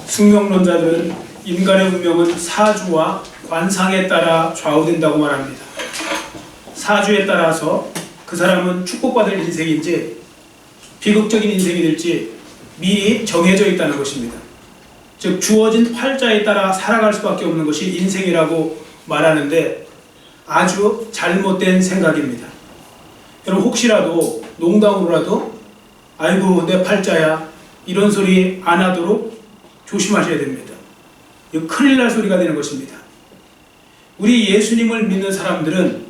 숙명론자들은 인간의 운명은 사주와 관상에 따라 좌우된다고 말합니다. 사주에 따라서 그 사람은 축복받을 인생인지 비극적인 인생이 될지 미리 정해져 있다는 것입니다. 즉 주어진 활자에 따라 살아갈 수밖에 없는 것이 인생이라고 말하는데 아주 잘못된 생각입니다. 여러분 혹시라도 농담으로라도 아이고 내 팔자야 이런 소리 안 하도록 조심하셔야 됩니다. 이거 큰일 날 소리가 되는 것입니다. 우리 예수님을 믿는 사람들은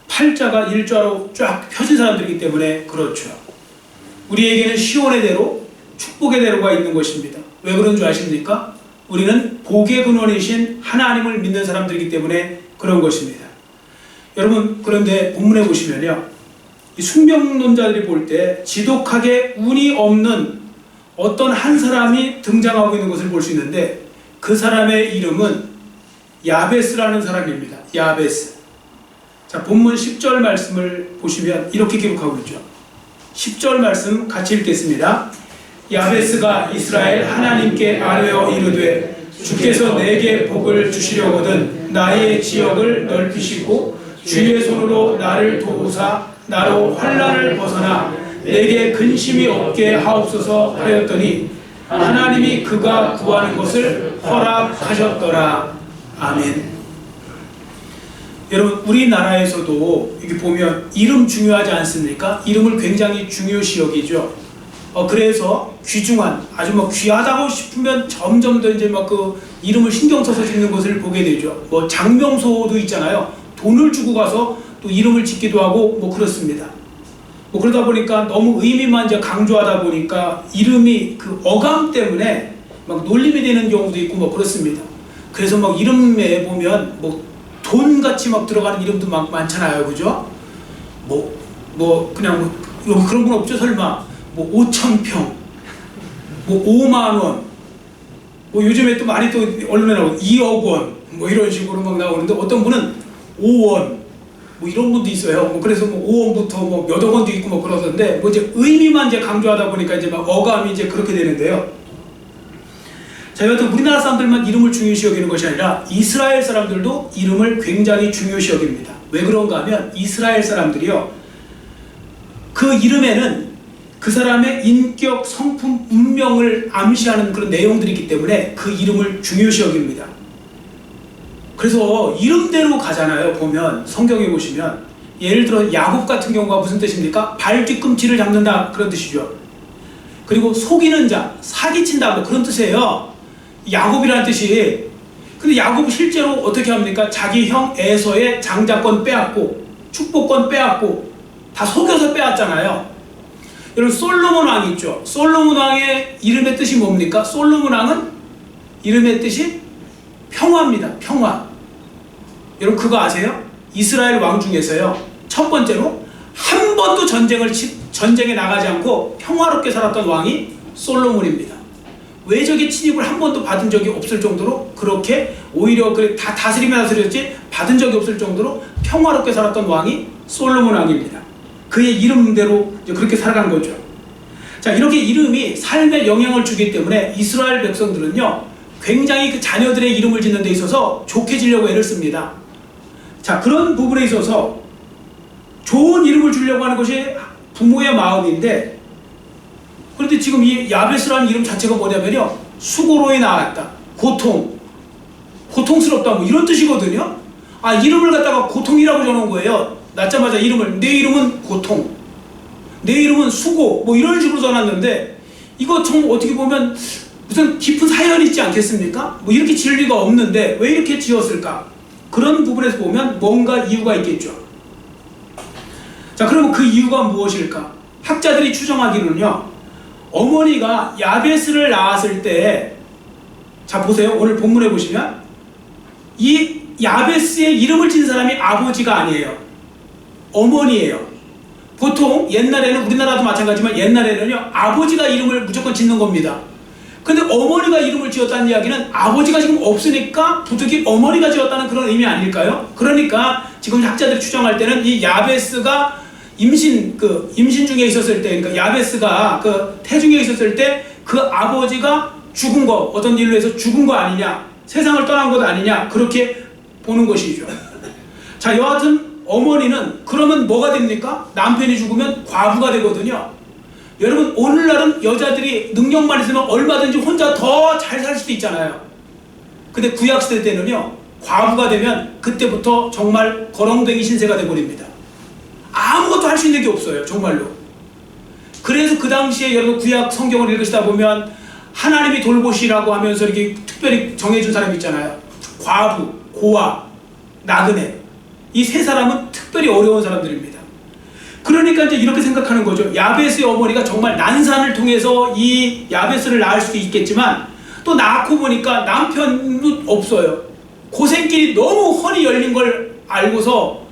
팔자가 일자로 쫙 펴진 사람들이기 때문에 그렇죠. 우리에게는 시온의 대로 축복의 대로가 있는 것입니다. 왜 그런 줄 아십니까? 우리는 복의 근원이신 하나님을 믿는 사람들이기 때문에 그런 것입니다. 여러분 그런데 본문에 보시면요, 이 숙명론자들이 볼 때 지독하게 운이 없는 어떤 한 사람이 등장하고 있는 것을 볼 수 있는데 그 사람의 이름은 야베스라는 사람입니다. 야베스. 자, 본문 10절 말씀을 보시면 이렇게 기록하고 있죠. 10절 말씀 같이 읽겠습니다. 야베스가 이스라엘 하나님께 아뢰어 이르되 주께서 내게 복을 주시려거든 나의 지역을 넓히시고 주의 손으로 나를 도우사 나로 환난을 벗어나 내게 근심이 없게 하옵소서 하였더니 하나님이 그가 구하는 것을 허락하셨더라. 아멘. 여러분 우리나라에서도 이렇게 보면 이름 중요하지 않습니까? 이름을 굉장히 중요시 여기죠. 그래서 귀중한 아주 귀하다고 싶으면 점점 더 이제 그 이름을 신경 써서 짓는 것을 보게 되죠. 장명소도 있잖아요. 돈을 주고 가서 또 이름을 짓기도 하고 그렇습니다. 그러다 보니까 너무 의미만 이제 강조하다 보니까 이름이 그 어감 때문에 놀림이 되는 경우도 있고 그렇습니다. 그래서 이름에 보면 돈같이 들어가는 이름도 많잖아요. 그죠? 그냥 그런 건 없죠. 설마 5,000평 5만원 요즘에 또 많이 또 언론에 나오고 2억 원 이런 식으로 나오는데 어떤 분은 5원 이런 분도 있어요. 그래서 5원부터 몇억 원도 있고 그러던데 이제 의미만 이제 강조하다 보니까 이제 어감이 이제 그렇게 되는데요. 자, 여하튼 우리나라 사람들만 이름을 중요시 여기는 것이 아니라 이스라엘 사람들도 이름을 굉장히 중요시 여깁니다. 왜 그런가 하면 이스라엘 사람들이요, 그 이름에는 그 사람의 인격, 성품, 운명을 암시하는 그런 내용들이 있기 때문에 그 이름을 중요시 여깁니다. 그래서 이름대로 가잖아요. 보면 성경에 보시면 예를 들어 야곱 같은 경우가 무슨 뜻입니까? 발 뒤꿈치를 잡는다 그런 뜻이죠. 그리고 속이는 자, 사기친다 그런 뜻이에요. 야곱이라는 뜻이. 근데 야곱이 실제로 어떻게 합니까? 자기 형 에서의 장자권 빼앗고 축복권 빼앗고 다 속여서 빼앗잖아요. 여러분 솔로몬 왕 있죠. 솔로몬 왕의 이름의 뜻이 뭡니까? 솔로몬 왕은 이름의 뜻이 평화입니다. 평화. 여러분 그거 아세요? 이스라엘 왕 중에서요, 첫 번째로 한 번도 전쟁에 나가지 않고 평화롭게 살았던 왕이 솔로몬입니다. 외적의 침입을 한 번도 받은 적이 없을 정도로 그렇게 오히려 다 다스리면 다스렸지 받은 적이 없을 정도로 평화롭게 살았던 왕이 솔로몬 왕입니다. 그의 이름대로 그렇게 살아간 거죠. 자, 이렇게 이름이 삶에 영향을 주기 때문에 이스라엘 백성들은요 굉장히 그 자녀들의 이름을 짓는 데 있어서 좋게 지려고 애를 씁니다. 자, 그런 부분에 있어서 좋은 이름을 주려고 하는 것이 부모의 마음인데, 그런데 지금 이 야베스라는 이름 자체가 뭐냐면요, 수고로이 나왔다, 고통스럽다 이런 뜻이거든요. 이름을 갖다가 고통이라고 적어놓은 거예요. 낳자마자 이름을, 내 이름은 고통, 내 이름은 수고 이런 식으로 써놨는데 이거 좀 어떻게 보면 무슨 깊은 사연이 있지 않겠습니까? 이렇게 지을 리가 없는데 왜 이렇게 지었을까? 그런 부분에서 보면 뭔가 이유가 있겠죠. 자, 그러면 그 이유가 무엇일까? 학자들이 추정하기로는요, 어머니가 야베스를 낳았을 때, 자 보세요. 오늘 본문에 보시면 이 야베스의 이름을 진 사람이 아버지가 아니에요. 어머니예요. 보통 옛날에는, 우리나라도 마찬가지지만 옛날에는요 아버지가 이름을 무조건 짓는 겁니다. 근데 어머니가 이름을 지었다는 이야기는 아버지가 지금 없으니까 부득이 어머니가 지었다는 그런 의미 아닐까요? 그러니까 지금 학자들이 추정할 때는 이 야베스가 임신 중에 있었을 때, 그러니까 야베스가 태중에 있었을 때 그 아버지가 죽은 거, 어떤 일로 해서 죽은 거 아니냐, 세상을 떠난 것 아니냐, 그렇게 보는 것이죠. 자, 여하튼 어머니는 그러면 뭐가 됩니까? 남편이 죽으면 과부가 되거든요. 여러분, 오늘날은 여자들이 능력만 있으면 얼마든지 혼자 더 잘 살 수도 있잖아요. 근데 구약시대 때는요, 과부가 되면 그때부터 정말 거렁댕이 신세가 돼버립니다. 아무것도 할 수 있는 게 없어요, 정말로. 그래서 그 당시에 여러분 구약 성경을 읽으시다 보면 하나님이 돌보시라고 하면서 이렇게 특별히 정해준 사람이 있잖아요. 과부, 고아, 나그네. 이 세 사람은 특별히 어려운 사람들입니다. 그러니까 이제 이렇게 생각하는 거죠. 야베스의 어머니가 정말 난산을 통해서 이 야베스를 낳을 수도 있겠지만 또 낳고 보니까 남편도 없어요. 고생길이 너무 훤히 열린 걸 알고서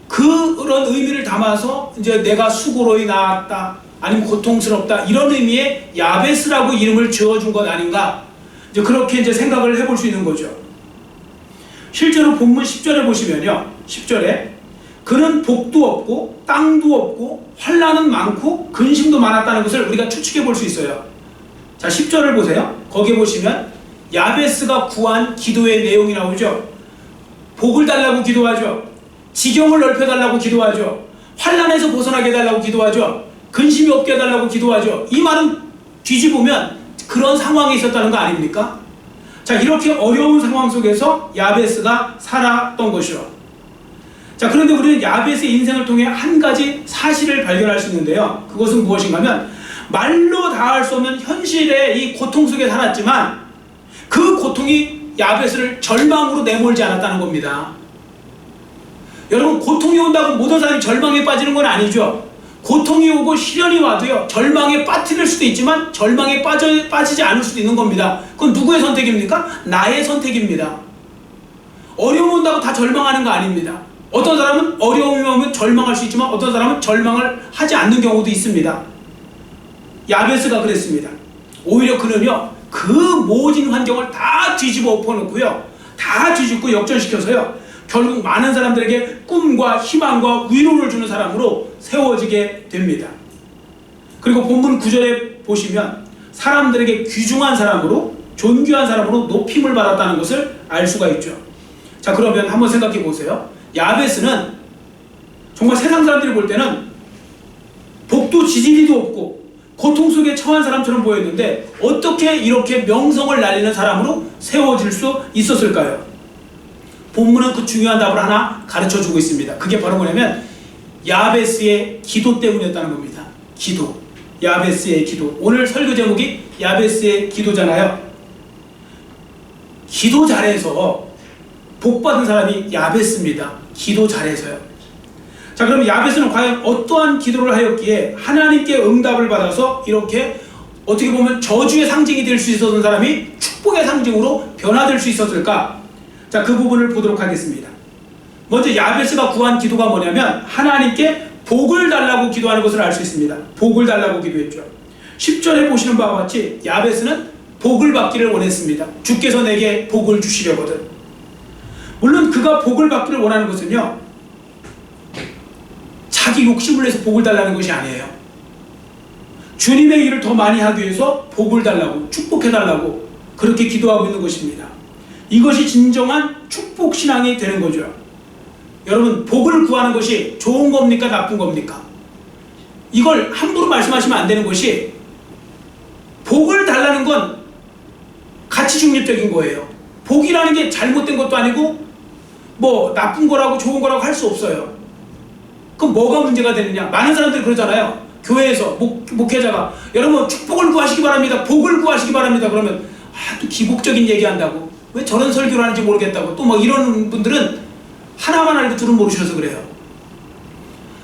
그런 의미를 담아서 이제 내가 수고로이 낳았다, 아니면 고통스럽다, 이런 의미의 야베스라고 이름을 지어준 것 아닌가, 이제 그렇게 이제 생각을 해볼 수 있는 거죠. 실제로 본문 10절에 보시면요, 10절에 그는 복도 없고 땅도 없고 환난은 많고 근심도 많았다는 것을 우리가 추측해 볼 수 있어요. 자, 10절을 보세요. 거기에 보시면 야베스가 구한 기도의 내용이 나오죠. 복을 달라고 기도하죠. 지경을 넓혀달라고 기도하죠. 환난에서 벗어나게 해달라고 기도하죠. 근심이 없게 해달라고 기도하죠. 이 말은 뒤집으면 그런 상황에 있었다는 거 아닙니까? 자, 이렇게 어려운 상황 속에서 야베스가 살았던 것이요. 자, 그런데 우리는 야베스의 인생을 통해 한 가지 사실을 발견할 수 있는데요. 그것은 무엇인가 하면 말로 다할 수 없는 현실의 이 고통 속에 살았지만 그 고통이 야베스를 절망으로 내몰지 않았다는 겁니다. 여러분, 고통이 온다고 모든 사람이 절망에 빠지는 건 아니죠. 고통이 오고 시련이 와도요, 절망에 빠뜨릴 수도 있지만 절망에 빠지지 않을 수도 있는 겁니다. 그건 누구의 선택입니까? 나의 선택입니다. 어려움 온다고 다 절망하는 거 아닙니다. 어떤 사람은 어려움이 오면 절망할 수 있지만 어떤 사람은 절망을 하지 않는 경우도 있습니다. 야베스가 그랬습니다. 오히려 그는요, 그 모진 환경을 다 뒤집어 엎어놓고요, 다 뒤집고 역전시켜서요, 결국 많은 사람들에게 꿈과 희망과 위로를 주는 사람으로 세워지게 됩니다. 그리고 본문 9절에 보시면 사람들에게 귀중한 사람으로, 존귀한 사람으로 높임을 받았다는 것을 알 수가 있죠. 자, 그러면 한번 생각해 보세요. 야베스는 정말 세상 사람들이 볼 때는 복도 지지리도 없고 고통 속에 처한 사람처럼 보였는데 어떻게 이렇게 명성을 날리는 사람으로 세워질 수 있었을까요? 본문은 그 중요한 답을 하나 가르쳐주고 있습니다. 그게 바로 뭐냐면 야베스의 기도 때문이었다는 겁니다. 기도. 야베스의 기도. 오늘 설교 제목이 야베스의 기도잖아요. 기도 잘해서 복받은 사람이 야베스입니다. 기도 잘해서요. 자, 그럼 야베스는 과연 어떠한 기도를 하였기에 하나님께 응답을 받아서 이렇게 어떻게 보면 저주의 상징이 될 수 있었던 사람이 축복의 상징으로 변화될 수 있었을까? 자, 그 부분을 보도록 하겠습니다. 먼저 야베스가 구한 기도가 뭐냐면 하나님께 복을 달라고 기도하는 것을 알 수 있습니다. 복을 달라고 기도했죠. 10절에 보시는 바와 같이 야베스는 복을 받기를 원했습니다. 주께서 내게 복을 주시려거든. 물론 그가 복을 받기를 원하는 것은요, 자기 욕심을 내서 복을 달라는 것이 아니에요. 주님의 일을 더 많이 하기 위해서 복을 달라고, 축복해달라고 그렇게 기도하고 있는 것입니다. 이것이 진정한 축복신앙이 되는 거죠. 여러분, 복을 구하는 것이 좋은 겁니까? 나쁜 겁니까? 이걸 함부로 말씀하시면 안 되는 것이, 복을 달라는 건 가치 중립적인 거예요. 복이라는 게 잘못된 것도 아니고 뭐 나쁜 거라고 좋은 거라고 할 수 없어요. 그럼 뭐가 문제가 되느냐? 많은 사람들이 그러잖아요. 교회에서 목회자가 여러분 축복을 구하시기 바랍니다, 복을 구하시기 바랍니다, 그러면 또 기복적인 얘기한다고, 왜 저런 설교를 하는지 모르겠다고, 또 뭐 이런 분들은 하나만 알고 둘은 모르셔서 그래요.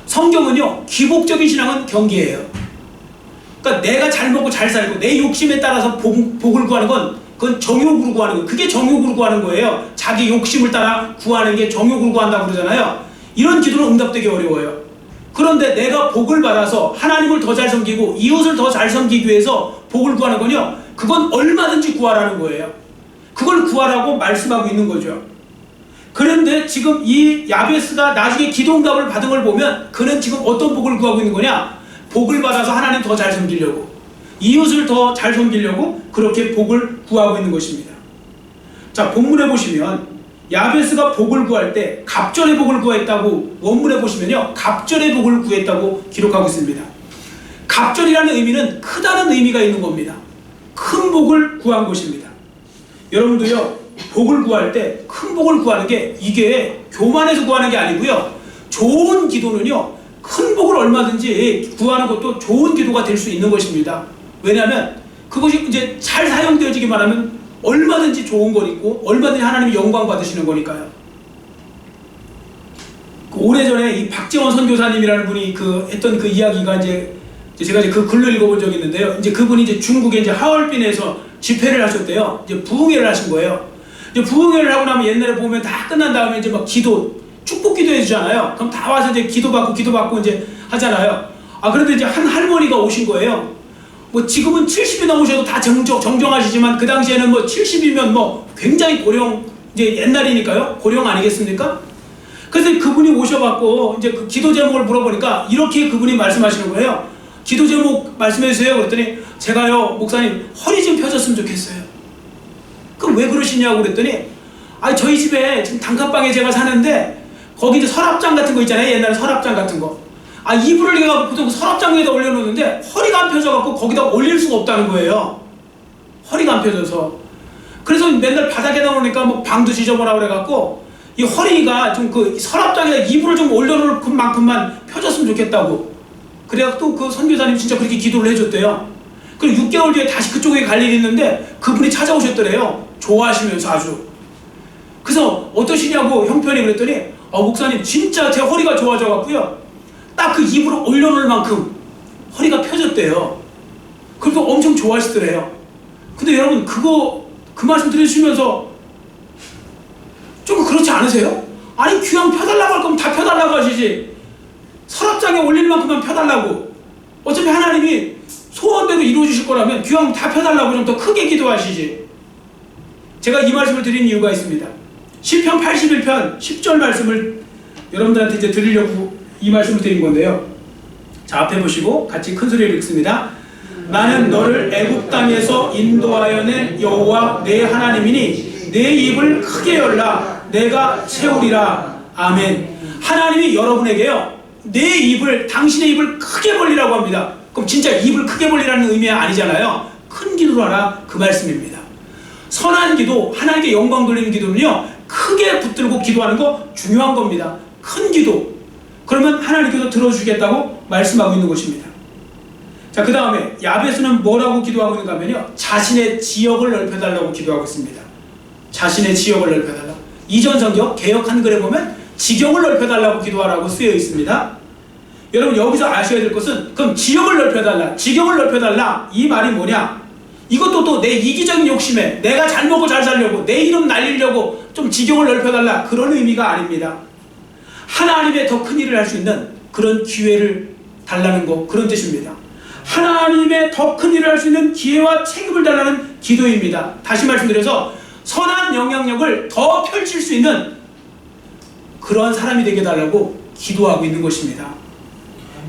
성경은요, 기복적인 신앙은 경계예요. 그러니까 내가 잘 먹고 잘 살고 내 욕심에 따라서 복을 구하는 건 그건 정욕으로 구하는 거예요. 그게 정욕으로 구하는 거예요. 자기 욕심을 따라 구하는 게 정욕으로 구한다고 그러잖아요. 이런 기도는 응답되기 어려워요. 그런데 내가 복을 받아서 하나님을 더 잘 섬기고 이웃을 더 잘 섬기기 위해서 복을 구하는 건요, 그건 얼마든지 구하라는 거예요. 그걸 구하라고 말씀하고 있는 거죠. 그런데 지금 이 야베스가 나중에 기도 응답을 받은 걸 보면 그는 지금 어떤 복을 구하고 있는 거냐? 복을 받아서 하나님 더 잘 섬기려고. 이웃을 더 잘 섬기려고 그렇게 복을 구하고 있는 것입니다. 자, 본문에 보시면 야베스가 복을 구할 때 갑절의 복을 구했다고, 원문에 보시면요, 갑절의 복을 구했다고 기록하고 있습니다. 갑절이라는 의미는 크다는 의미가 있는 겁니다. 큰 복을 구한 것입니다. 여러분도요, 복을 구할 때 큰 복을 구하는 게 이게 교만해서 구하는 게 아니고요, 좋은 기도는요, 큰 복을 얼마든지 구하는 것도 좋은 기도가 될 수 있는 것입니다. 왜냐하면 그것이 이제 잘 사용되어지기만 하면 얼마든지 좋은 거니고 얼마든지 하나님이 영광 받으시는 거니까요. 오래전에 이 박재원 선교사님이라는 분이 했던 그 이야기가 이제 제가 그 글로 읽어본 적이 있는데요. 이제 그분이 이제 중국의 이제 하얼빈에서 집회를 하셨대요. 이제 부흥회를 하신 거예요. 이제 부흥회를 하고 나면 옛날에 보면 다 끝난 다음에 이제 막 축복 기도 해주잖아요. 그럼 다 와서 이제 기도받고 이제 하잖아요. 그런데 이제 한 할머니가 오신 거예요. 뭐 지금은 70이 넘으셔도 다 정정하시지만 그 당시에는 뭐 70이면 뭐 굉장히 고령, 이제 옛날이니까요. 고령 아니겠습니까? 그래서 그분이 오셔갖고 이제 그 기도 제목을 물어보니까 이렇게 그분이 말씀하시는 거예요. 기도 제목 말씀해 주세요. 그랬더니 제가요, 목사님 허리 좀 펴졌으면 좋겠어요. 그럼 왜 그러시냐고 그랬더니 저희 집에 지금 단칸방에 제가 사는데 거기 이제 서랍장 같은 거 있잖아요. 옛날에 서랍장 같은 거. 이불을 내가 보통 서랍장 위에다 올려놓는데 허리가 안 펴져갖고 거기다 올릴 수가 없다는 거예요. 허리가 안 펴져서. 그래서 맨날 바닥에다 놓으니까 뭐 방도 지저분하고 그래갖고 이 허리가 좀 그 서랍장에다 이불을 좀 올려놓을 만큼만 펴졌으면 좋겠다고. 그래갖고 또 그 선교사님 진짜 그렇게 기도를 해줬대요. 그리고 6개월 뒤에 다시 그쪽에 갈 일이 있는데 그분이 찾아오셨더래요. 좋아하시면서 아주. 그래서 어떠시냐고 형편이 그랬더니 목사님 진짜 제 허리가 좋아져갖고요. 딱 그 이불을 올려놓을 만큼 허리가 펴졌대요. 그래서 엄청 좋아하시더래요. 근데 여러분 그 말씀 들으시면서 좀 그렇지 않으세요? 아니 귀양 펴달라고 할 거면 다 펴달라고 하시지. 서랍장에 올릴 만큼만 펴달라고. 어차피 하나님이 소원대로 이루어주실 거라면 귀양 다 펴달라고 좀 더 크게 기도하시지. 제가 이 말씀을 드린 이유가 있습니다. 시편 81편 10절 말씀을 여러분들한테 이제 드리려고 이 말씀을 드린 건데요. 자, 앞에 보시고 같이 큰 소리로 읽습니다. 나는 너를 애굽 땅에서 인도하여 낸 여호와 내 하나님이니 내 입을 크게 열라 내가 채우리라. 아멘. 하나님이 여러분에게요, 내 입을, 당신의 입을 크게 벌리라고 합니다. 그럼 진짜 입을 크게 벌리라는 의미가 아니잖아요. 큰 기도를 하라, 그 말씀입니다. 선한 기도, 하나님께 영광 돌리는 기도는요, 크게 붙들고 기도하는 거 중요한 겁니다. 큰 기도. 그러면 하나님께서 들어주겠다고 말씀하고 있는 것입니다. 자, 그 다음에 야베스는 뭐라고 기도하고 있는가 하면요, 자신의 지역을 넓혀달라고 기도하고 있습니다. 자신의 지역을 넓혀달라. 이전 성경 개역 한글에 보면 지경을 넓혀달라고 기도하라고 쓰여 있습니다. 여러분 여기서 아셔야 될 것은 그럼 지역을 넓혀달라, 지경을 넓혀달라, 이 말이 뭐냐? 이것도 또 내 이기적인 욕심에 내가 잘 먹고 잘 살려고 내 이름 날리려고 좀 지경을 넓혀달라, 그런 의미가 아닙니다. 하나님의 더 큰 일을 할 수 있는 그런 기회를 달라는 거, 그런 뜻입니다. 하나님의 더 큰 일을 할 수 있는 기회와 책임을 달라는 기도입니다. 다시 말씀드려서 선한 영향력을 더 펼칠 수 있는 그러한 사람이 되게 달라고 기도하고 있는 것입니다.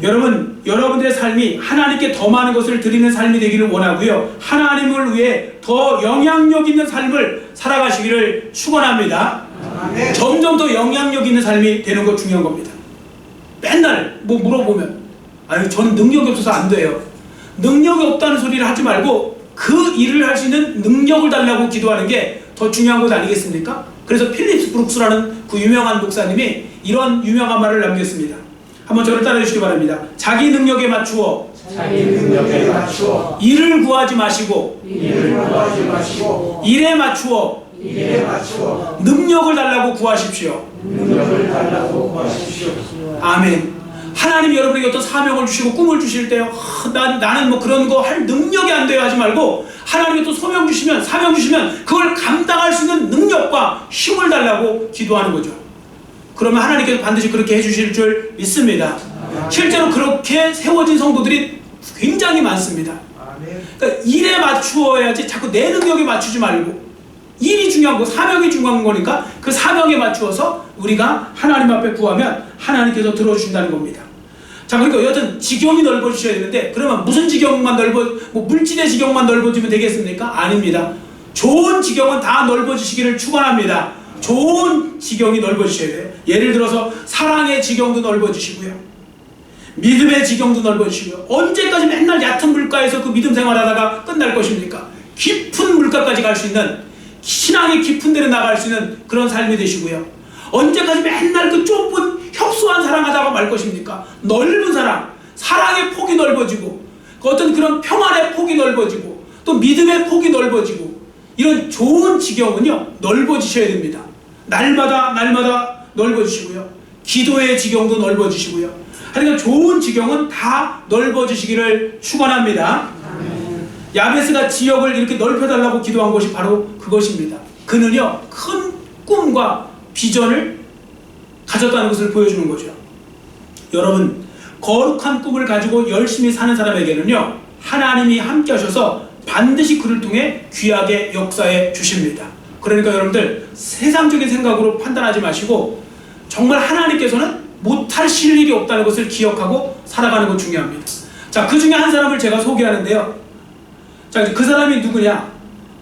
여러분, 여러분들의 삶이 하나님께 더 많은 것을 드리는 삶이 되기를 원하고요, 하나님을 위해 더 영향력 있는 삶을 살아가시기를 축원합니다. 점점 더 영향력 있는 삶이 되는 것 중요한 겁니다. 맨날 뭐 물어보면 저는 능력이 없어서 안 돼요. 능력이 없다는 소리를 하지 말고 그 일을 할 수 있는 능력을 달라고 기도하는 게 더 중요한 것 아니겠습니까? 그래서 필립스 브룩스라는 그 유명한 목사님이 이런 유명한 말을 남겼습니다. 한번 저를 따라해 주시기 바랍니다. 자기 능력에 맞추어 일을 구하지 마시고 일에 맞추어 능력을 달라고 구하십시오. 아멘. 하나님이 여러분에게 어떤 사명을 주시고 꿈을 주실 때 나는 뭐 그런 거 할 능력이 안 돼요 하지 말고, 하나님이 또 소명 주시면, 사명 주시면 그걸 감당할 수 있는 능력과 힘을 달라고 기도하는 거죠. 그러면 하나님께서 반드시 그렇게 해주실 줄 믿습니다. 실제로 그렇게 세워진 성도들이 굉장히 많습니다. 그러니까 일에 맞추어야지 자꾸 내 능력에 맞추지 말고, 일이 중요한 거, 사명이 중요한 거니까 그 사명에 맞추어서 우리가 하나님 앞에 구하면 하나님께서 들어주신다는 겁니다. 자, 그러니까 여하튼 지경이 넓어지셔야 되는데, 그러면 무슨 지경만 뭐 물질의 지경만 넓어지면 되겠습니까? 아닙니다. 좋은 지경은 다 넓어지시기를 축원합니다. 좋은 지경이 넓어지셔야 돼요. 예를 들어서 사랑의 지경도 넓어지시고요, 믿음의 지경도 넓어지시고요. 언제까지 맨날 얕은 물가에서 그 믿음 생활하다가 끝날 것입니까? 깊은 물가까지 갈 수 있는, 신앙이 깊은 데로 나갈 수 있는 그런 삶이 되시고요. 언제까지 맨날 그 좁은 협소한 사랑하다가 말 것입니까? 넓은 사랑, 사랑의 폭이 넓어지고, 어떤 그런 평안의 폭이 넓어지고, 또 믿음의 폭이 넓어지고, 이런 좋은 지경은요 넓어지셔야 됩니다. 날마다 넓어지시고요, 기도의 지경도 넓어지시고요. 하여간 좋은 지경은 다 넓어지시기를 축원합니다. 야베스가 지역을 이렇게 넓혀달라고 기도한 것이 바로 그것입니다. 그는요 큰 꿈과 비전을 가졌다는 것을 보여주는 거죠. 여러분, 거룩한 꿈을 가지고 열심히 사는 사람에게는요 하나님이 함께 하셔서 반드시 그를 통해 귀하게 역사해 주십니다. 그러니까 여러분들 세상적인 생각으로 판단하지 마시고 정말 하나님께서는 못하실 일이 없다는 것을 기억하고 살아가는 것 중요합니다. 자, 그 중에 한 사람을 제가 소개하는데요. 자, 그 사람이 누구냐?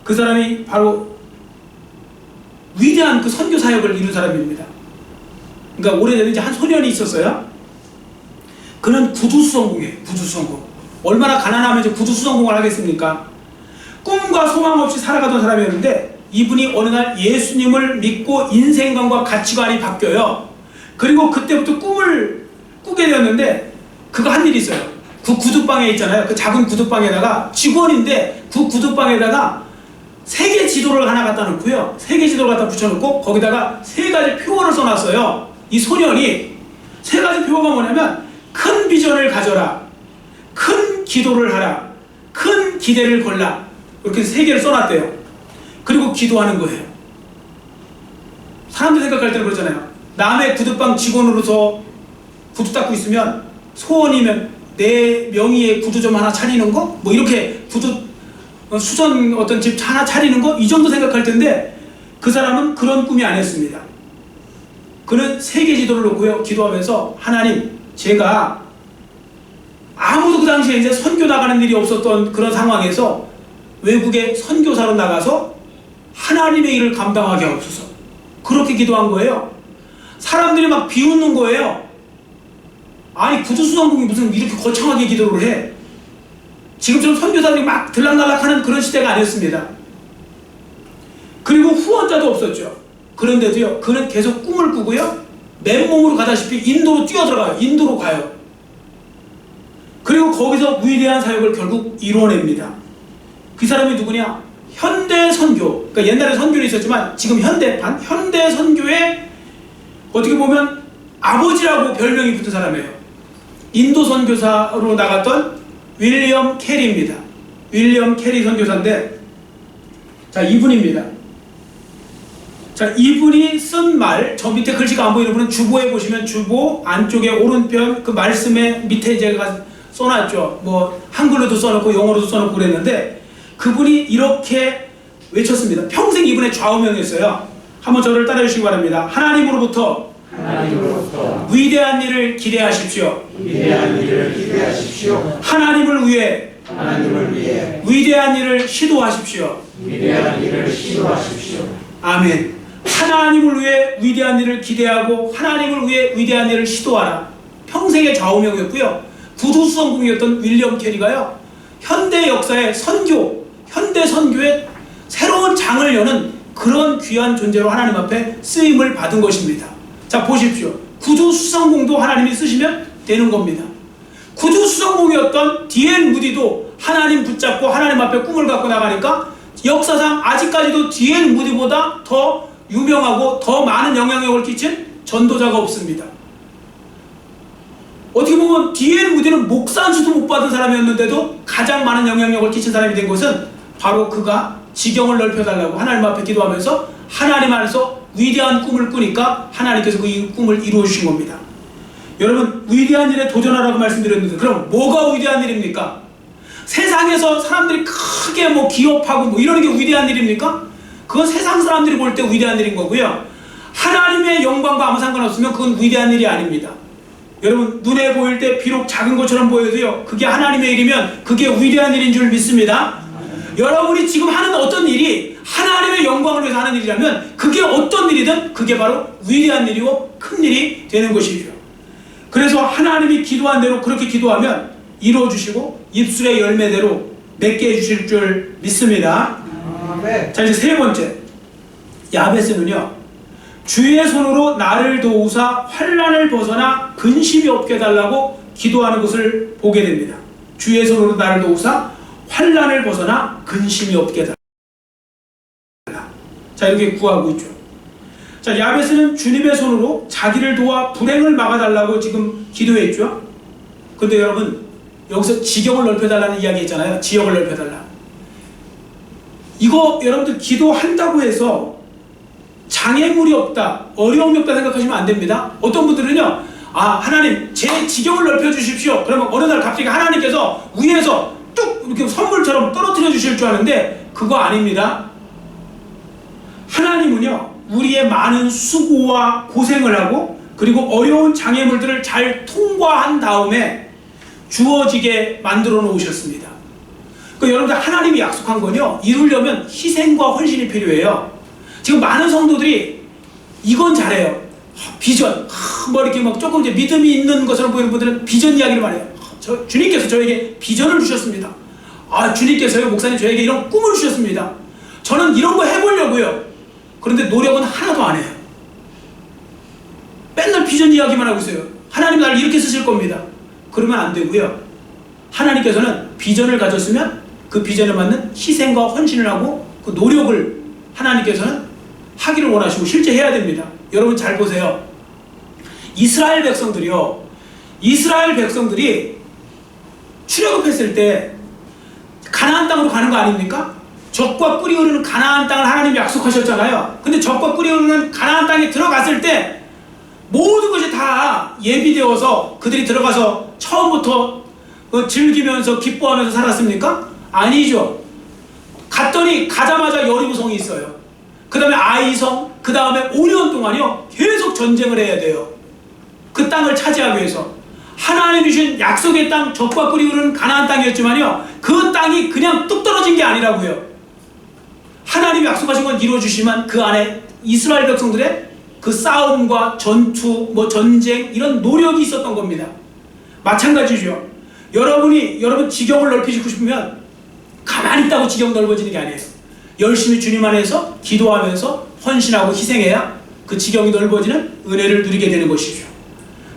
그 사람이 바로 위대한 그 선교 사역을 이룬 사람입니다. 그러니까 오래전에 이제 한 소년이 있었어요. 그는 구두수성공이에요. 구두수성공. 얼마나 가난하면 이제 구두수성공을 하겠습니까? 꿈과 소망 없이 살아가던 사람이었는데, 이분이 어느 날 예수님을 믿고 인생관과 가치관이 바뀌어요. 그리고 그때부터 꿈을 꾸게 되었는데, 그거 한 일이 있어요. 그 구두방에 있잖아요. 그 작은 구두방에다가, 직원인데 그 구두방에다가 세계 지도를 하나 갖다 놓고요, 세계 지도를 갖다 붙여놓고 거기다가 3가지 표어를 써놨어요. 이 소년이 3가지 표어가 뭐냐면, 큰 비전을 가져라, 큰 기도를 하라, 큰 기대를 걸라, 이렇게 3개를 써놨대요. 그리고 기도하는 거예요. 사람들 생각할 때는 그러잖아요. 남의 구두방 직원으로서 구두 닦고 있으면 소원이면 내 명의의 구두점 하나 차리는 거? 뭐 이렇게 구두 수전 어떤 집 하나 차리는 거? 이 정도 생각할 텐데, 그 사람은 그런 꿈이 아니었습니다. 그는 세계 지도를 놓고요 기도하면서, 하나님, 제가 아무도 그 당시에 이제 선교 나가는 일이 없었던 그런 상황에서 외국에 선교사로 나가서 하나님의 일을 감당하게 하옵소서. 그렇게 기도한 거예요. 사람들이 막 비웃는 거예요. 아니, 구두수성공이 무슨 이렇게 거창하게 기도를 해? 지금처럼 선교사들이 막 들락날락하는 그런 시대가 아니었습니다. 그리고 후원자도 없었죠. 그런데도요, 그는 계속 꿈을 꾸고요, 맨몸으로 가다시피 인도로 뛰어들어가요. 인도로 가요. 그리고 거기서 위대한 사역을 결국 이루어냅니다. 그 사람이 누구냐? 현대 선교. 그러니까 옛날에 선교는 있었지만 지금 현대판, 현대 선교의 어떻게 보면 아버지라고 별명이 붙은 사람이에요. 인도 선교사로 나갔던 윌리엄 캐리입니다. 윌리엄 캐리 선교사인데, 자, 이분입니다. 자, 이분이 쓴 말, 저 밑에 글씨가 안 보이는 분은 주보에 보시면 주보 안쪽에 오른편 그 말씀에 밑에 제가 써놨죠. 뭐 한글로도 써놓고 영어로도 써놓고 그랬는데, 그분이 이렇게 외쳤습니다. 평생 이분의 좌우명이었어요. 한번 저를 따라해 주시기 바랍니다. 하나님으로부터 위대한 일을 기대하십시오. 위대한 일을 기대하십시오. 하나님을 위해 위대한 일을 시도하십시오. 위대한 일을 시도하십시오. 아멘. 하나님을 위해 위대한 일을 기대하고 하나님을 위해 위대한 일을 시도하라. 평생의 좌우명이었고요. 구두수성공이었던 윌리엄 캐리가요, 현대 역사의 선교, 현대 선교의 새로운 장을 여는 그런 귀한 존재로 하나님 앞에 쓰임을 받은 것입니다. 자, 보십시오. 구두수성공도 하나님이 쓰시면 되는 겁니다. 구두수성공이었던 D.L. 무디도 하나님 붙잡고 하나님 앞에 꿈을 갖고 나가니까 역사상 아직까지도 D.L. 무디보다 더 유명하고 더 많은 영향력을 끼친 전도자가 없습니다. 어떻게 보면 D.L. 무디는 목산수도 못 받은 사람이었는데도 가장 많은 영향력을 끼친 사람이 된 것은 바로 그가 지경을 넓혀달라고 하나님 앞에 기도하면서 하나님 안에서 위대한 꿈을 꾸니까 하나님께서 그 꿈을 이루어 주신 겁니다. 여러분, 위대한 일에 도전하라고 말씀드렸는데, 그럼 뭐가 위대한 일입니까? 세상에서 사람들이 크게 뭐 기업하고 뭐 이러는 게 위대한 일입니까? 그건 세상 사람들이 볼 때 위대한 일인 거고요, 하나님의 영광과 아무 상관없으면 그건 위대한 일이 아닙니다. 여러분 눈에 보일 때 비록 작은 것처럼 보여도요 그게 하나님의 일이면 그게 위대한 일인 줄 믿습니다. 여러분이 지금 하는 어떤 일이 하나님의 영광을 위해서 하는 일이라면 그게 어떤 일이든 그게 바로 위대한 일이고 큰 일이 되는 것이죠. 그래서 하나님이 기도한 대로 그렇게 기도하면 이루어주시고 입술의 열매대로 맺게 해주실 줄 믿습니다. 아멘. 자, 이제 세 번째, 야베스는요 주의 손으로 나를 도우사 환난을 벗어나 근심이 없게 해달라고 기도하는 것을 보게 됩니다. 주의 손으로 나를 도우사 환난을 벗어나 근심이 없게 해달라. 자, 이렇게 구하고 있죠. 자, 야베스는 주님의 손으로 자기를 도와 불행을 막아달라고 지금 기도했죠. 근데 여러분 여기서 지경을 넓혀달라는 이야기 있잖아요. 지역을 넓혀달라. 이거 여러분들 기도한다고 해서 장애물이 없다, 어려움이 없다 생각하시면 안 됩니다. 어떤 분들은요, 하나님 제 지경을 넓혀주십시오. 그러면 어느 날 갑자기 하나님께서 위에서 뚝 이렇게 선물처럼 떨어뜨려 주실 줄 아는데 그거 아닙니다. 하나님은요 우리의 많은 수고와 고생을 하고 그리고 어려운 장애물들을 잘 통과한 다음에 주어지게 만들어 놓으셨습니다. 여러분들 하나님이 약속한 건요 이루려면 희생과 헌신이 필요해요. 지금 많은 성도들이 이건 잘해요. 비전, 뭐 이렇게 막 조금 이제 믿음이 있는 것처럼 보이는 분들은 비전 이야기를 많이 해요. 주님께서 저에게 비전을 주셨습니다. 주님께서요 목사님 저에게 이런 꿈을 주셨습니다. 저는 이런 거 해보려고요. 그런데 노력은 하나도 안 해요. 맨날 비전 이야기만 하고 있어요. 하나님 나를 이렇게 쓰실 겁니다. 그러면 안 되고요. 하나님께서는 비전을 가졌으면 그 비전에 맞는 희생과 헌신을 하고 그 노력을 하나님께서는 하기를 원하시고 실제 해야 됩니다. 여러분 잘 보세요. 이스라엘 백성들이 출애굽했을 때 가나안 땅으로 가는 거 아닙니까? 젖과 꿀이 흐르는 가나안 땅을 하나님이 약속하셨잖아요. 근데 젖과 꿀이 흐르는 가나안 땅에 들어갔을 때 모든 것이 다 예비되어서 그들이 들어가서 처음부터 즐기면서 기뻐하면서 살았습니까? 아니죠. 갔더니 가자마자 여리고성이 있어요. 그 다음에 아이성, 그 다음에 5년 동안요 계속 전쟁을 해야 돼요. 그 땅을 차지하기 위해서. 하나님이 주신 약속의 땅, 젖과 꿀이 흐르는 가나안 땅이었지만요 그 땅이 그냥 뚝 떨어진 게 아니라고요. 하나님이 약속하신 건 이루어주시면 그 안에 이스라엘 백성들의 그 싸움과 전투, 전쟁 이런 노력이 있었던 겁니다. 마찬가지죠. 여러분 지경을 넓히시고 싶으면 가만히 있다고 지경 넓어지는 게 아니에요. 열심히 주님 안에서 기도하면서 헌신하고 희생해야 그 지경이 넓어지는 은혜를 누리게 되는 것이죠.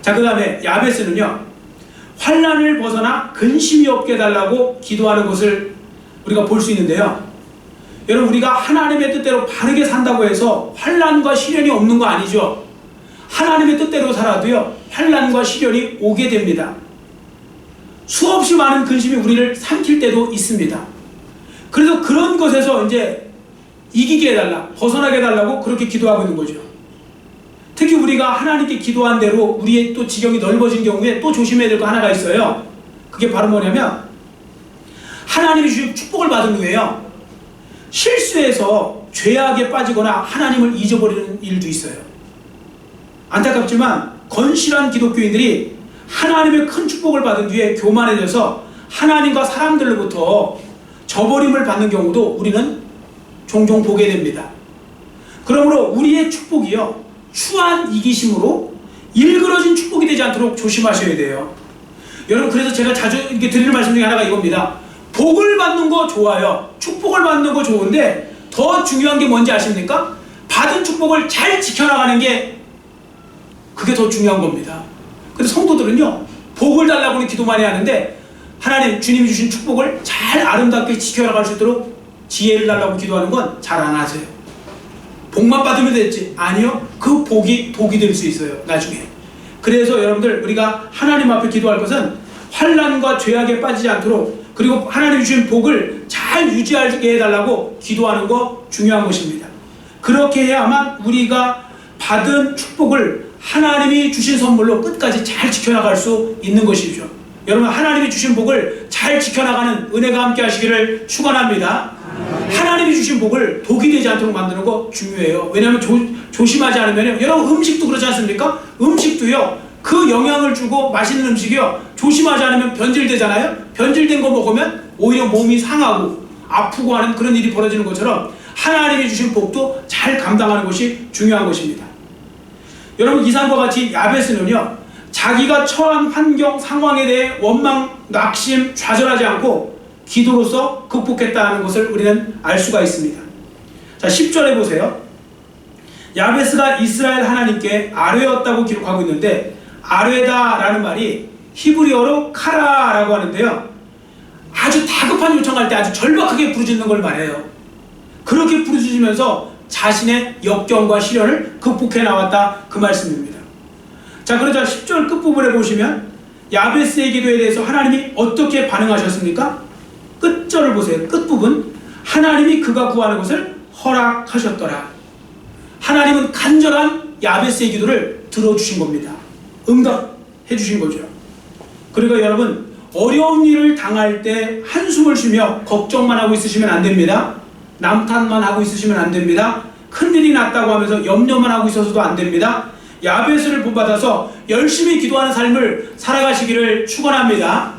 자, 그 다음에 야베스는요 환난을 벗어나 근심이 없게 해달라고 기도하는 것을 우리가 볼 수 있는데요. 여러분 우리가 하나님의 뜻대로 바르게 산다고 해서 환난과 시련이 없는 거 아니죠. 하나님의 뜻대로 살아도요 환난과 시련이 오게 됩니다. 수없이 많은 근심이 우리를 삼킬 때도 있습니다. 그래서 그런 것에서 이제 이기게 해달라, 벗어나게 해달라고 그렇게 기도하고 있는 거죠. 특히 우리가 하나님께 기도한 대로 우리의 또 지경이 넓어진 경우에 또 조심해야 될 거 하나가 있어요. 그게 바로 뭐냐면 하나님이 주신 축복을 받은 후에요 실수해서 죄악에 빠지거나 하나님을 잊어버리는 일도 있어요. 안타깝지만 건실한 기독교인들이 하나님의 큰 축복을 받은 뒤에 교만해져서 하나님과 사람들로부터 저버림을 받는 경우도 우리는 종종 보게 됩니다. 그러므로 우리의 축복이요 추한 이기심으로 일그러진 축복이 되지 않도록 조심하셔야 돼요. 여러분 그래서 제가 자주 이렇게 드리는 말씀 중에 하나가 이겁니다. 복을 받는 거 좋아요. 축복을 받는 거 좋은데 더 중요한 게 뭔지 아십니까? 받은 축복을 잘 지켜나가는 게 그게 더 중요한 겁니다. 근데 성도들은요 복을 달라고는 기도 많이 하는데 하나님 주님이 주신 축복을 잘 아름답게 지켜나갈 수 있도록 지혜를 달라고 기도하는 건 잘 안 하세요. 복만 받으면 됐지. 아니요. 그 복이 독이 될 수 있어요. 나중에. 그래서 여러분들 우리가 하나님 앞에 기도할 것은 환난과 죄악에 빠지지 않도록 그리고 하나님이 주신 복을 잘 유지하게 해달라고 기도하는 거 중요한 것입니다. 그렇게 해야만 우리가 받은 축복을 하나님이 주신 선물로 끝까지 잘 지켜나갈 수 있는 것이죠. 여러분 하나님이 주신 복을 잘 지켜나가는 은혜가 함께 하시기를 축원합니다. 하나님이 주신 복을 독이 되지 않도록 만드는 거 중요해요. 왜냐하면 조심하지 않으면 여러분 음식도 그렇지 않습니까? 음식도요 그 영향을 주고 맛있는 음식이요, 조심하지 않으면 변질되잖아요. 변질된 거 먹으면 오히려 몸이 상하고 아프고 하는 그런 일이 벌어지는 것처럼 하나님이 주신 복도 잘 감당하는 것이 중요한 것입니다. 여러분, 이상과 같이 야베스는요, 자기가 처한 환경 상황에 대해 원망, 낙심, 좌절하지 않고 기도로서 극복했다는 것을 우리는 알 수가 있습니다. 자, 10절에 보세요. 야베스가 이스라엘 하나님께 아뢰었다고 기록하고 있는데, 아뢰다라는 말이 히브리어로 카라라고 하는데요, 아주 다급한 요청할 때 아주 절박하게 부르짖는 걸 말해요. 그렇게 부르짖으면서 자신의 역경과 시련을 극복해 나왔다, 그 말씀입니다. 자, 그러자 10절 끝부분에 보시면 야베스의 기도에 대해서 하나님이 어떻게 반응하셨습니까? 끝절을 보세요. 끝부분, 하나님이 그가 구하는 것을 허락하셨더라. 하나님은 간절한 야베스의 기도를 들어주신 겁니다. 응답해 주신 거죠. 그러니까 여러분, 어려운 일을 당할 때 한숨을 쉬며 걱정만 하고 있으시면 안 됩니다. 남탓만 하고 있으시면 안 됩니다. 큰일이 났다고 하면서 염려만 하고 있어서도 안 됩니다. 야베스를 본받아서 열심히 기도하는 삶을 살아가시기를 축원합니다.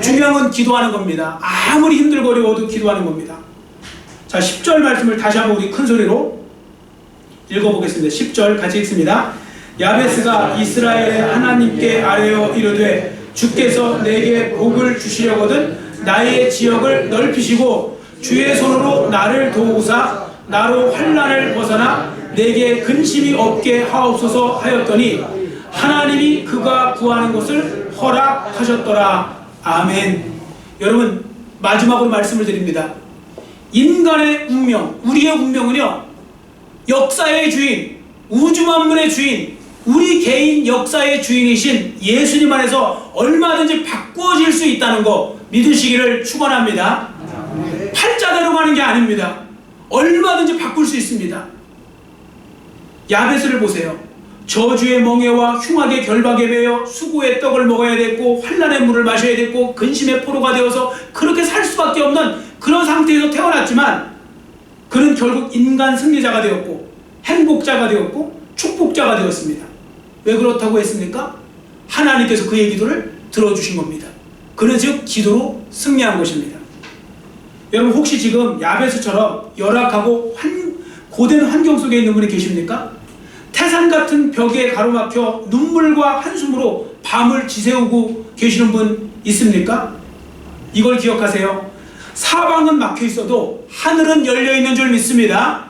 중요한 건 기도하는 겁니다. 아무리 힘들고 어려워도 기도하는 겁니다. 자, 10절 말씀을 다시 한번 우리 큰 소리로 읽어보겠습니다. 10절 같이 읽습니다. 야베스가 이스라엘의 하나님께 아뢰어 이르되 주께서 내게 복을 주시려거든 나의 지역을 넓히시고 주의 손으로 나를 도우사 나로 환난을 벗어나 내게 근심이 없게 하옵소서 하였더니 하나님이 그가 구하는 것을 허락하셨더라. 아멘. 여러분, 마지막으로 말씀을 드립니다. 인간의 운명, 우리의 운명은요, 역사의 주인, 우주 만물의 주인, 우리 개인 역사의 주인이신 예수님 안에서 얼마든지 바꾸어질 수 있다는 거 믿으시기를 축원합니다. 팔자대로 가는 게 아닙니다. 얼마든지 바꿀 수 있습니다. 야베스를 보세요. 저주의 멍에와 흉악의 결박에 매여 수고의 떡을 먹어야 됐고 환난의 물을 마셔야 됐고 근심의 포로가 되어서 그렇게 살 수밖에 없는 그런 상태에서 태어났지만 그는 결국 인간 승리자가 되었고 행복자가 되었고 축복자가 되었습니다. 왜 그렇다고 했습니까? 하나님께서 그의 기도를 들어주신 겁니다. 그는 즉 기도로 승리한 것입니다. 여러분, 혹시 지금 야베스처럼 열악하고 고된 환경 속에 있는 분이 계십니까? 태산 같은 벽에 가로막혀 눈물과 한숨으로 밤을 지새우고 계시는 분 있습니까? 이걸 기억하세요. 사방은 막혀 있어도 하늘은 열려 있는 줄 믿습니다.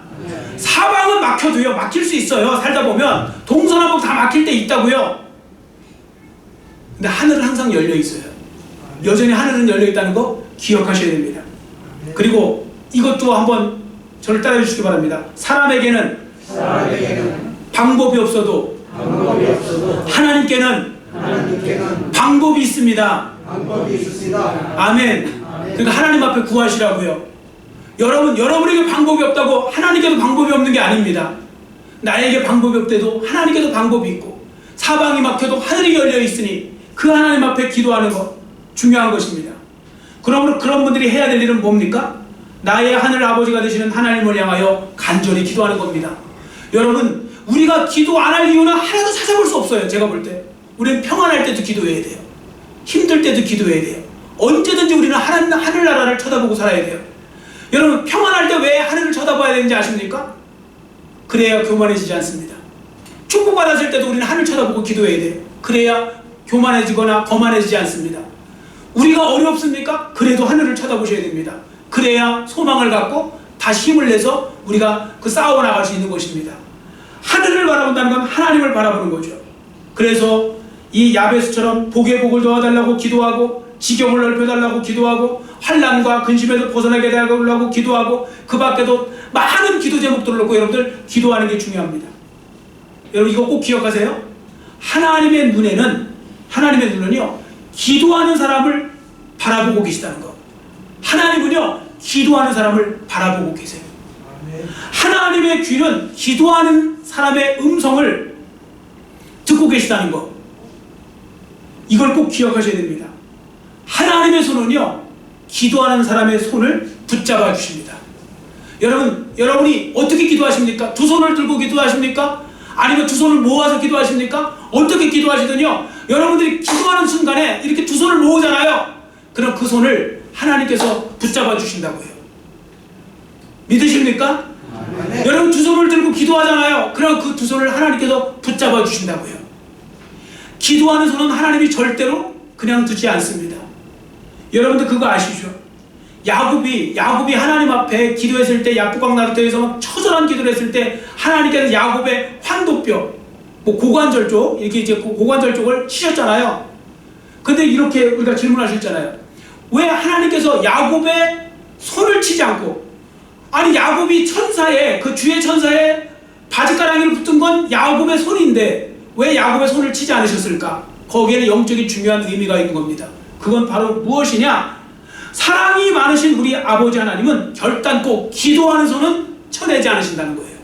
사방은 막혀도요, 막힐 수 있어요. 살다 보면 동서남북 다 막힐 때 있다고요. 근데 하늘은 항상 열려 있어요. 여전히 하늘은 열려 있다는 거 기억하셔야 됩니다. 그리고 이것도 한번 저를 따라해 주시기 바랍니다. 사람에게는 방법이 없어도 하나님께는 방법이 있습니다. 아멘. 그러니까 하나님 앞에 구하시라고요. 여러분에게 방법이 없다고 하나님께도 방법이 없는 게 아닙니다. 나에게 방법이 없대도 하나님께도 방법이 있고 사방이 막혀도 하늘이 열려 있으니 그 하나님 앞에 기도하는 것 중요한 것입니다. 그러므로 그런 분들이 해야 될 일은 뭡니까? 나의 하늘 아버지가 되시는 하나님을 향하여 간절히 기도하는 겁니다. 여러분, 우리가 기도 안 할 이유는 하나도 찾아볼 수 없어요. 제가 볼 때 우리는 평안할 때도 기도해야 돼요. 힘들 때도 기도해야 돼요. 언제든지 우리는 하늘나라를 쳐다보고 살아야 돼요. 여러분, 평안할 때 왜 하늘을 쳐다봐야 되는지 아십니까? 그래야 교만해지지 않습니다. 축복받았을 때도 우리는 하늘 쳐다보고 기도해야 돼요. 그래야 교만해지거나 거만해지지 않습니다. 우리가 어렵습니까? 그래도 하늘을 쳐다보셔야 됩니다. 그래야 소망을 갖고 다시 힘을 내서 우리가 그 싸워 나갈 수 있는 것입니다. 하늘을 바라본다는 건 하나님을 바라보는 거죠. 그래서 이 야베스처럼 복의 복을 도와달라고 기도하고 지경을 넓혀달라고 기도하고 환난과 근심에서 벗어나게 해달라고 기도하고 그 밖에도 많은 기도 제목들을 놓고 여러분들 기도하는 게 중요합니다. 여러분, 이거 꼭 기억하세요. 하나님의 눈은요, 기도하는 사람을 바라보고 계시다는 거. 하나님은요, 기도하는 사람을 바라보고 계세요. 하나님의 귀는 기도하는 사람의 음성을 듣고 계시다는 거. 이걸 꼭 기억하셔야 됩니다. 하나님의 손은요, 기도하는 사람의 손을 붙잡아 주십니다. 여러분이 어떻게 기도하십니까? 두 손을 들고 기도하십니까? 아니면 두 손을 모아서 기도하십니까? 어떻게 기도하시더니요, 여러분들이 기도하는 순간에 이렇게 두 손을 모으잖아요. 그럼 그 손을 하나님께서 붙잡아 주신다고요. 믿으십니까? 네. 여러분 두 손을 들고 기도하잖아요. 그럼 그 두 손을 하나님께서 붙잡아 주신다고요. 기도하는 손은 하나님이 절대로 그냥 두지 않습니다. 여러분들 그거 아시죠? 야곱이 하나님 앞에 기도했을 때, 야복강 나루터에서 막 처절한 기도를 했을 때 하나님께서 야곱의 환도뼈, 뭐 고관절 쪽, 이렇게 이제 고관절 쪽을 치셨잖아요. 근데 이렇게 우리가 질문하셨잖아요. 왜 하나님께서 야곱의 손을 치지 않고, 아니 야곱이 천사의, 그 주의 천사의 바지가랑이를 붙은 건 야곱의 손인데 왜 야곱의 손을 치지 않으셨을까? 거기에는 영적인 중요한 의미가 있는 겁니다. 그건 바로 무엇이냐? 사랑이 많으신 우리 아버지 하나님은 결단코 기도하는 손은 쳐내지 않으신다는 거예요.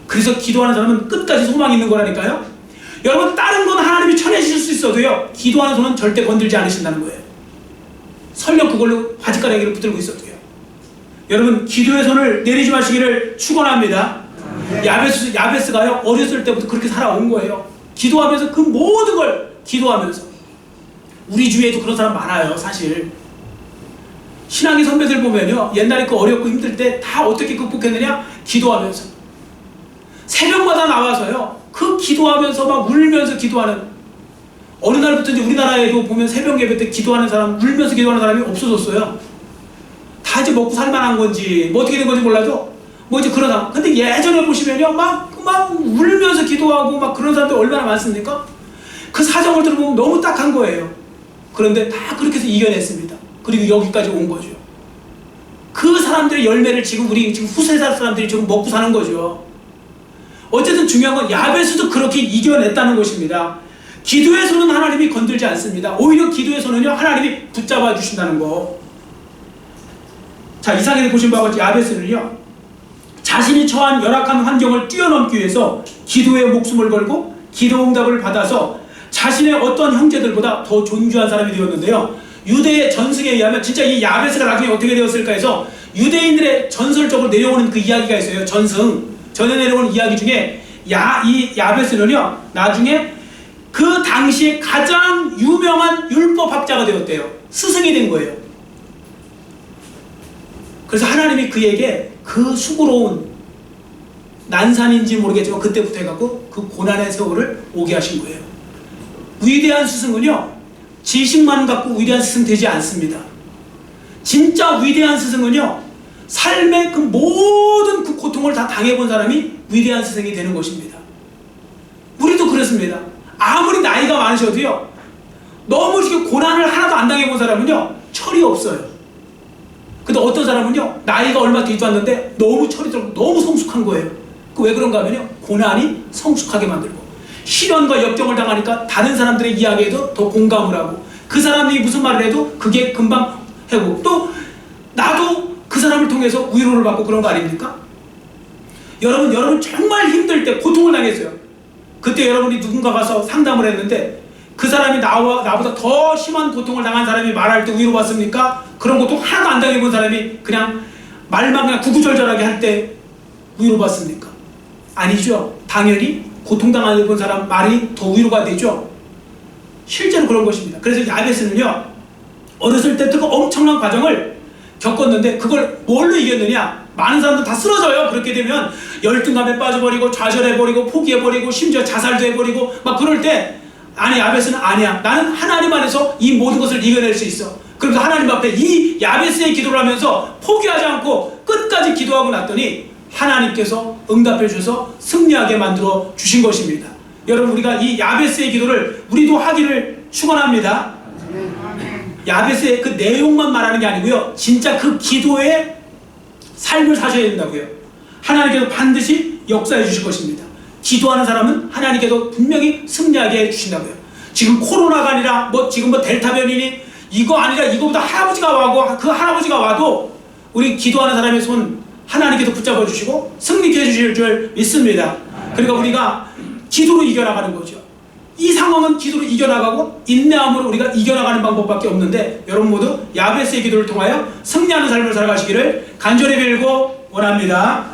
그래서 기도하는 사람은 끝까지 소망이 있는 거라니까요. 여러분 다른 건 하나님이 쳐내실 수 있어도요, 기도하는 손은 절대 건들지 않으신다는 거예요. 설령 그걸로 바지가랑이를 붙들고 있어도요. 여러분 기도의 손을 내리지 마시기를 축원합니다. 야베스가요, 어렸을 때부터 그렇게 살아온 거예요. 기도하면서 그 모든 걸 기도하면서. 우리 주위에도 그런 사람 많아요. 사실 신앙의 선배들 보면요, 옛날에 그 어렵고 힘들 때 다 어떻게 극복했느냐? 기도하면서. 새벽마다 나와서요, 그 기도하면서 막 울면서 기도하는. 어느 날부터 이제 우리나라에도 보면 새벽 예배 때 기도하는 사람, 울면서 기도하는 사람이 없어졌어요. 다 이제 먹고 살만한 건지 뭐 어떻게 된 건지 몰라도 뭐 이제 그런 사람. 근데 예전에 보시면요, 막 울면서 기도하고 막 그런 사람들 얼마나 많습니까? 그 사정을 들어보면 너무 딱한 거예요. 그런데 다 그렇게 해서 이겨냈습니다. 그리고 여기까지 온 거죠. 그 사람들의 열매를 지금 우리 지금 후세살 사람들이 지금 먹고 사는 거죠. 어쨌든 중요한 건 야베스도 그렇게 이겨냈다는 것입니다. 기도의 손은 하나님이 건들지 않습니다. 오히려 기도의 손은요, 하나님이 붙잡아 주신다는 거. 자, 이상에 보신 바와 같이 야베스는요, 자신이 처한 열악한 환경을 뛰어넘기 위해서 기도에 목숨을 걸고 기도 응답을 받아서 자신의 어떤 형제들보다 더 존귀한 사람이 되었는데요. 유대의 전승에 의하면 진짜 이 야베스가 나중에 어떻게 되었을까 해서 유대인들의 전설적으로 내려오는 그 이야기가 있어요. 전에 내려오는 이야기 중에 이 야베스는요, 나중에 그 당시에 가장 유명한 율법학자가 되었대요. 스승이 된 거예요. 그래서 하나님이 그에게 그 수고로운 난산인지 모르겠지만 그때부터 해갖고 그 고난의 세월을 오게 하신 거예요. 위대한 스승은요, 지식만 갖고 위대한 스승 되지 않습니다. 진짜 위대한 스승은요, 삶의 그 모든 그 고통을 다 당해본 사람이 위대한 스승이 되는 것입니다. 우리도 그렇습니다. 아무리 나이가 많으셔도요, 너무 이렇게 고난을 하나도 안 당해본 사람은요, 철이 없어요. 근데 어떤 사람은요, 나이가 얼마 되지도 않는데 너무 철이 들고 너무 성숙한 거예요. 그 왜 그런가 하면요, 고난이 성숙하게 만들고 시련과 역경을 당하니까 다른 사람들의 이야기에도 더 공감을 하고, 그 사람이 무슨 말을 해도 그게 금방 하고, 또 나도 그 사람을 통해서 위로를 받고 그런 거 아닙니까? 여러분 정말 힘들 때 고통을 당했어요. 그때 여러분이 누군가 가서 상담을 했는데 그 사람이 나보다 더 심한 고통을 당한 사람이 말할 때 위로받습니까? 그런 고통 하나도 안 당해본 사람이 그냥 말만 그냥 구구절절하게 할 때 위로받습니까? 아니죠. 당연히 고통당해본 사람 말이 더 위로가 되죠. 실제로 그런 것입니다. 그래서 야베스는요, 어렸을 때부터 그 엄청난 과정을 겪었는데 그걸 뭘로 이겼느냐? 많은 사람들 다 쓰러져요. 그렇게 되면 열등감에 빠져버리고 좌절해버리고 포기해버리고 심지어 자살도 해버리고 막 그럴 때, 아니 야베스는 아니야, 나는 하나님 안에서 이 모든 것을 이겨낼 수 있어. 그래서 하나님 앞에 이 야베스의 기도를 하면서 포기하지 않고 끝까지 기도하고 났더니 하나님께서 응답해 주셔서 승리하게 만들어 주신 것입니다. 여러분, 우리가 이 야베스의 기도를 우리도 하기를 축원합니다. 야베스의 그 내용만 말하는 게 아니고요, 진짜 그 기도의 삶을 사셔야 된다고요. 하나님께서 반드시 역사해 주실 것입니다. 기도하는 사람은 하나님께서 분명히 승리하게 해 주신다고요. 지금 코로나가 아니라 지금 델타 변이니 이거 아니라 이거보다 할아버지가 와고 그 할아버지가 와도 우리 기도하는 사람의 손 하나님께서 붙잡아 주시고 승리케 해 주실 줄 믿습니다. 그러니까 우리가 기도로 이겨나가는 거죠. 이 상황은 기도로 이겨나가고 인내함으로 우리가 이겨나가는 방법밖에 없는데, 여러분 모두 야베스의 기도를 통하여 승리하는 삶을 살아가시기를 간절히 빌고 원합니다.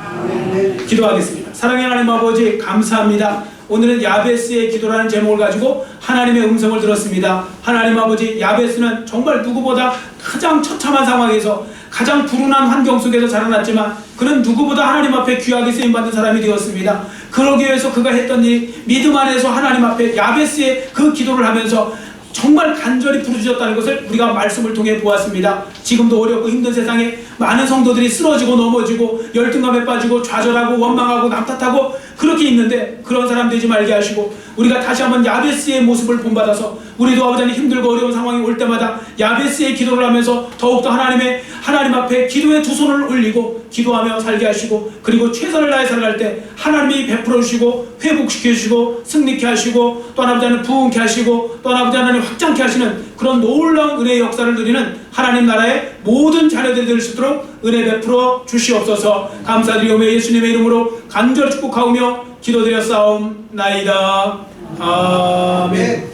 기도하겠습니다. 사랑의 하나님 아버지, 감사합니다. 오늘은 야베스의 기도라는 제목을 가지고 하나님의 음성을 들었습니다. 하나님 아버지, 야베스는 정말 누구보다 가장 처참한 상황에서 가장 불운한 환경 속에서 자라났지만 그는 누구보다 하나님 앞에 귀하게 쓰임받는 사람이 되었습니다. 그러기 위해서 그가 했던 일이 믿음 안에서 하나님 앞에 야베스의 그 기도를 하면서 정말 간절히 부르짖었다는 것을 우리가 말씀을 통해 보았습니다. 지금도 어렵고 힘든 세상에 많은 성도들이 쓰러지고 넘어지고 열등감에 빠지고 좌절하고 원망하고 남탓하고 그렇게 있는데 그런 사람 되지 말게 하시고 우리가 다시 한번 야베스의 모습을 본받아서 우리도 아버지 하나님 힘들고 어려운 상황이 올 때마다 야베스의 기도를 하면서 더욱더 하나님 앞에 기도의 두 손을 올리고 기도하며 살게 하시고 그리고 최선을 다해 살아갈 때 하나님이 베풀어 주시고 회복시켜 주시고 승리케 하시고 또 아버지 하나님 부흥케 하시고 또 아버지 하나님 확장케 하시는 그런 놀라운 은혜의 역사를 누리는 하나님 나라의 모든 자녀들이 될 수 있도록 은혜 베풀어 주시옵소서. 감사드리오며 예수님의 이름으로 간절히 축복하오며 기도드렸사옵나이다. 아멘.